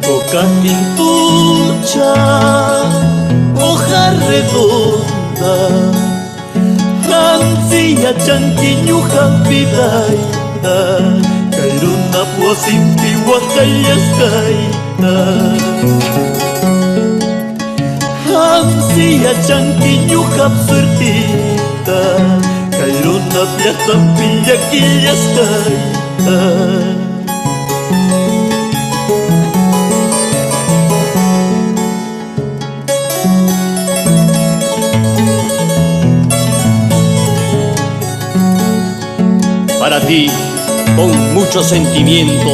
Toca pintucha, hoja redonda, Hansilla chanquiñuja vidaita, Kairuna puasimpi huacayascaita. Hansilla chanquiñuja suertita, Kairuna piasampi yaquillascaita. Para ti, con mucho sentimiento,